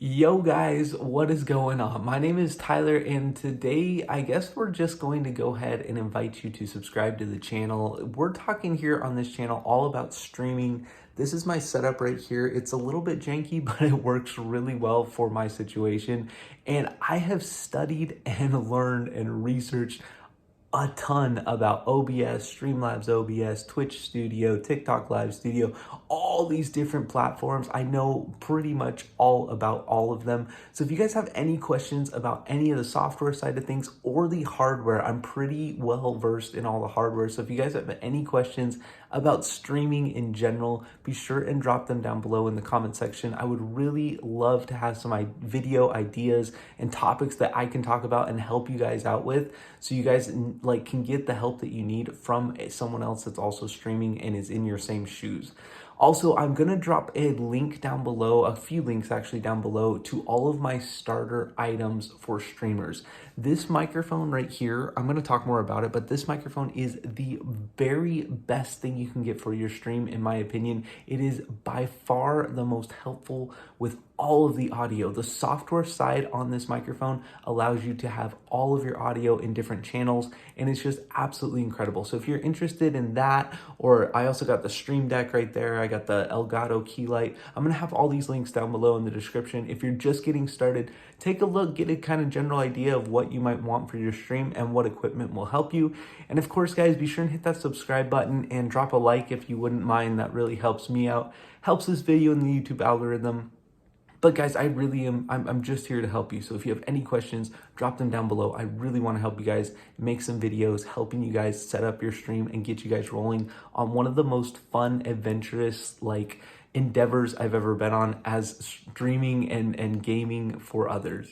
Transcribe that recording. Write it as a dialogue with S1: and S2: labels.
S1: Yo guys, what is going on? My name is Tyler and today I guess we're just going to go ahead and invite you to subscribe to the channel. We're talking here on this channel all about streaming. This is my setup right here. It's a little bit janky, but it works really well for my situation. And I have studied and learned and researched a ton about OBS, Streamlabs OBS, Twitch Studio, TikTok Live Studio, all these different platforms. I know pretty much all about all of them. So if you guys have any questions about any of the software side of things or the hardware, I'm pretty well versed in all the hardware. So if you guys have any questions about streaming in general, be sure and drop them down below in the comment section. I would really love to have some video ideas and topics that I can talk about and help you guys out with, so you guys can get the help that you need from someone else that's also streaming and is in your same shoes. Also, I'm gonna drop a link down below, a few links actually down below, to all of my starter items for streamers. This microphone right here, I'm gonna talk more about it, but this microphone is the very best thing you can get for your stream, in my opinion. It is by far the most helpful with all of the audio. The software side on this microphone allows you to have all of your audio in different channels, and it's just absolutely incredible. So if you're interested in that, or I also got the Stream Deck right there, I got the Elgato key light. I'm gonna have all these links down below in the description. If you're just getting started, take a look, get a kind of general idea of what you might want for your stream and what equipment will help you. And of course, guys, be sure and hit that subscribe button and drop a like if you wouldn't mind. That really helps me out, helps this video in the YouTube algorithm. But guys, I really am, I'm just here to help you. So if you have any questions, drop them down below. I really want to help you guys make some videos, helping you guys set up your stream and get you guys rolling on one of the most fun, adventurous, endeavors I've ever been on, as streaming and gaming for others.